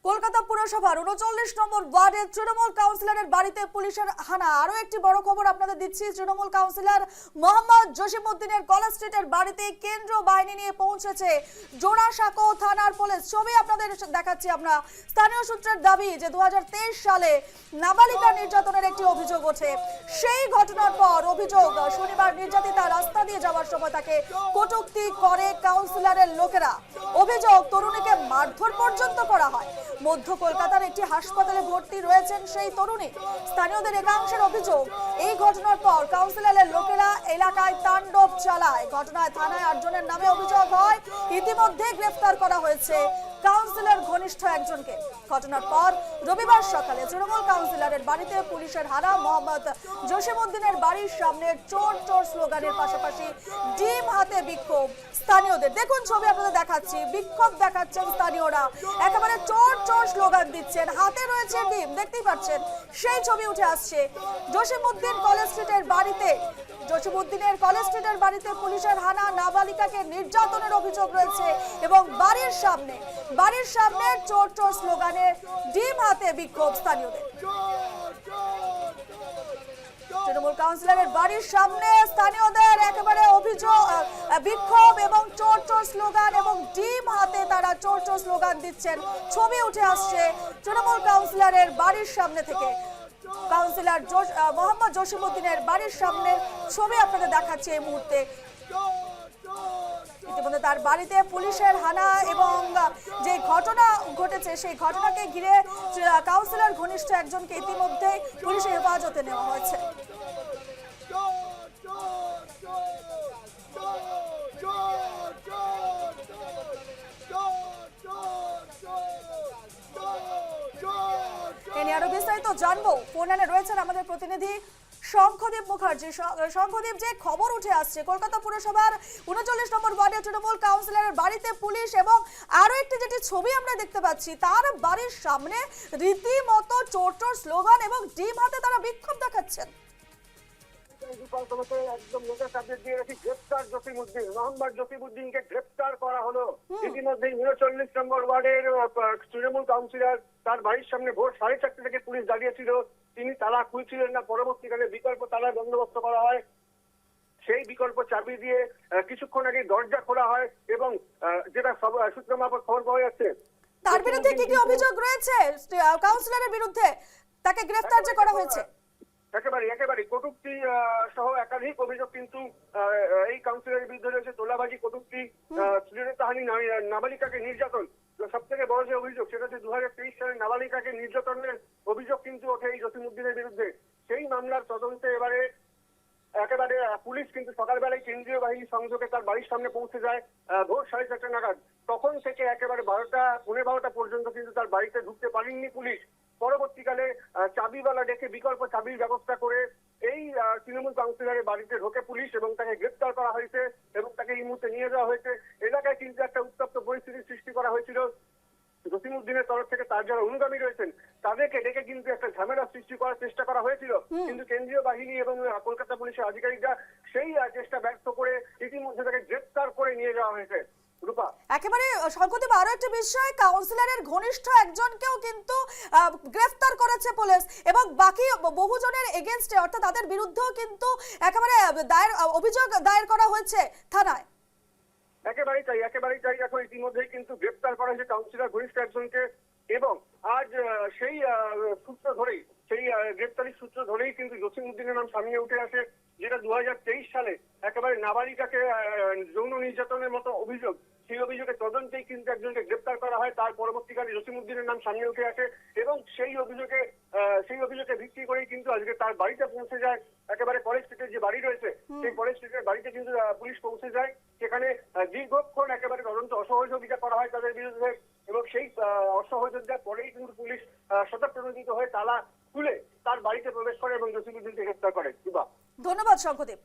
কলকাতা পুরসভার ৩৯ নম্বর ওয়ার্ডের তৃণমূল কাউন্সিলরের বাড়িতে পুলিশের হানা। আরো একটি বড় খবর আপনাদের দিচ্ছি, তৃণমূল কাউন্সিলর মোহাম্মদ জসিমউদ্দিনের কলেজ স্ট্রিটের বাড়িতে কেন্দ্রীয় বাহিনী নিয়ে পৌঁছেছে জোড়াসাঁকো থানার পুলিশ। ছবি আপনাদের দেখাচ্ছি আমরা। স্থানীয় সূত্রের দাবি যে 2023 সালে নাবালিকা নির্যাতনের একটি অভিযোগ ওঠে। সেই ঘটনার পর অভিযোগ শনিবার নির্যাতিতা রাস্তা দিয়ে যাওয়ার সময় তাকে কটূক্তি করে কাউন্সিলরের লোকেরা। অভিযোগ তরুণীকে মারধর পর্যন্ত করা হয়। মধ্য কলকাতার একটি হাসপাতালে ভর্তি রয়েছেন সেই তরুণী। স্থানীয়দের একাংশের অভিযোগ, এই ঘটনার পর কাউন্সিলরের লোকেরা এলাকায় তাণ্ডব চালায়। ঘটনায় থানায় 8 জনের নামে অভিযোগ হয়। ইতিমধ্যে গ্রেফতার করা হয়েছে কাউন্সিলর ঘনিষ্ঠ একজনকে। ঘটনার পর রবিবার সকালে তৃণমূল কাউন্সিলরের বাড়িতে পুলিশের হানা। মোহাম্মদ জসিমউদ্দিনের বাড়ির সামনে চোর চোর স্লোগানের পাশাপাশি ডিম হাতে বিক্ষোভ স্থানীয়দের। দেখুন ছবি আপনাদের দেখাচ্ছি, বিক্ষোভ দেখাচ্ছেন স্থানীয়রা, একেবারে চোর চোর স্লোগান দিচ্ছেন, হাতে রয়েছে ডিম, দেখতেই পাচ্ছেন সেই ছবি উঠে আসছে। জসিমউদ্দিনের কলেজ স্ট্রিটের বাড়িতে পুলিশের হানা। নাবালিকাকে নির্যাতনের অভিযোগ রয়েছে এবং বাড়ির সামনে চোর চোর স্লোগানে ডিম হাতে বিক্ষোভ স্থানীয়দের। তৃণমূল কাউন্সিলরের বাড়ির সামনে স্থানীয়দের একেবারে অভিযোগ, বিক্ষোভ এবং চোর চোর স্লোগান এবং ডিম হাতে তারা চোর চোর স্লোগান দিচ্ছেন। ছবি উঠে আসছে তৃণমূল কাউন্সিলরের বাড়ির সামনে থেকে। কাউন্সিলর মোহাম্মদ জসিমউদ্দিনের বাড়ির সামনে ছবি আপনাদের দেখাচ্ছে এই মুহূর্তে। ইতিমধ্যে তার বাড়িতে পুলিশের হানা এবং যে ঘটনা ঘটেছে সেই ঘটনাকে ঘিরে কাউন্সিলর ঘনিষ্ঠ একজনকে ইতিমধ্যে পুলিশের হেফাজতে নেওয়া হয়েছে। এ নিয়ে আরো বিস্তারিত জানবো, ফোনে রয়েছেন আমাদের প্রতিনিধি শঙ্খদীপ মুখার্জি। শঙ্খদীপ, যে খবর উঠে আসছে কলকাতা পুরসভার ৩৯ নম্বর ওয়ার্ডের তৃণমূল কাউন্সিলরের বাড়িতে পুলিশ, এবং আরো একটি যেটি ছবি আমরা দেখতে পাচ্ছি তার বাড়ির সামনে রীতিমতো চোর চোর স্লোগান এবং ডিম হাতে তারা বিক্ষোভ দেখাচ্ছেন। একদম লোকের কাছে দিয়ে রেখে গ্রেপ্তার জসিমউদ্দিন, মোহাম্মদ জসিমউদ্দিনকে গ্রেপ্তার করা হলো। ইতিমধ্যেই ৩৯ নম্বর ওয়ার্ডের তৃণমূল কাউন্সিলর তার বাড়ির সামনে ভোর 4:30 থেকে পুলিশ দাঁড়িয়েছিল। তিনি তালা খুলছিলেন না, পরবর্তীকালে বিকল্প তালার বন্দোবস্ত করা হয়। সেই বিকল্প চাবি দিয়ে কিছুক্ষণ আগে দরজা খোলা হয় এবং যেটা সূত্র মারফত খবর পাওয়া যাচ্ছে, তার বিরুদ্ধে কি অভিযোগ রয়েছে কাউন্সিলরের বিরুদ্ধে, তাকে গ্রেফতার যে করা হয়েছে? একেবারে কটূক্তি সহ একাধিক অভিযোগ কিন্তু এই কাউন্সিলরের বিরুদ্ধে রয়েছে। তোলাবাজি, কটূক্তি, শ্লীলতাহানি, নাবালিকাকে নির্যাতন। সব থেকে বড় যে অভিযোগ সেটা হচ্ছে 2023 সালে নাবালিকাকে নির্যাতনের অভিযোগ কিন্তু ওঠে এই জসিমউদ্দিনের বিরুদ্ধে। সেই মামলার তদন্তে একেবারে পুলিশ কিন্তু সকালবেলায় কেন্দ্রীয় বাহিনী সংযোগে তার বাড়ির সামনে পৌঁছে যায় ভোর 4:30 নাগাদ। তখন থেকে একেবারে 12টা পর্যন্ত কিন্তু তার বাড়িতে ঢুকতে পারেননি পুলিশ। পরবর্তীকালে চাবিওয়ালা ডেকে বিকল্প চাবির ব্যবস্থা করে এই তৃণমূল কাউন্সিলরের বাড়িতে ঢোকে পুলিশ এবং তাকে গ্রেপ্তার করা হয়েছে এবং তাকে এই মুহূর্তে নিয়ে যাওয়া হয়েছে। এলাকায় কিন্তু একটা উত্তপ্ত পরিস্থিতির সৃষ্টি করা হয়েছিল। জসিমউদ্দিনের তরফ থেকে তার যারা অনুগামী রয়েছেন তাদেরকে ডেকে কিন্তু একটা ঝামেলা সৃষ্টি করার চেষ্টা করা হয়েছিল, কিন্তু কেন্দ্রীয় বাহিনী এবং কলকাতা পুলিশের আধিকারিকরা সেই চেষ্টা ব্যর্থ করে ইতিমধ্যে তাকে গ্রেপ্তার করে নিয়ে যাওয়া হয়েছে। রূপা, একেবারে শঙ্করদীপ, আরো একটা বিষয়, কাউন্সিলরের ঘনিষ্ঠ একজনকেও কিন্তু গ্রেফতার করেছে পুলিশ এবং বাকি বহুজনের এগেইনস্টে অর্থাৎ তাদের বিরুদ্ধেও কিন্তু একেবারে অভিযোগ দায়ের করা হয়েছে থানায়। একেবারেই তাই। এখন ইতিমধ্যেই কিন্তু গ্রেপ্তার করা হয়েছে কাউন্সিলর ঘনিষ্ঠ একজনকে এবং আজ সেই গ্রেপ্তারির সূত্র ধরেই কিন্তু জসিমউদ্দিনের নাম সামনে উঠে আসে, যেটা 2023 সালে একেবারে নাবালিকাকে যৌন নির্যাতনের মতো অভিযোগ। সেই অভিযোগের তদন্তেই কিন্তু একজনকে গ্রেপ্তার করা হয়। তার পরবর্তীকালে জসিমউদ্দিনের নাম সামনে উঠে আসে এবং সেই অভিযোগে ভিত্তি করেই কিন্তু আজকে তার বাড়িতে পৌঁছে যায়। একেবারে কলেজ স্ট্রিটের যে বাড়ি রয়েছে সেই কলেজ স্ট্রিটের বাড়িতে কিন্তু পুলিশ পৌঁছে যায়। সেখানে দীর্ঘক্ষণ একেবারে তদন্ত অসহযোগিতা করা হয় তাদের বিরুদ্ধে এবং সেই অসহযোগিতার পরেই কিন্তু পুলিশ স্বতঃপ্রণোদিত হয়ে তালা খুলে তার বাড়িতে প্রবেশ করে এবং জসিমউদ্দিনকে গ্রেপ্তার করে। ধন্যবাদ শঙ্করদীপ।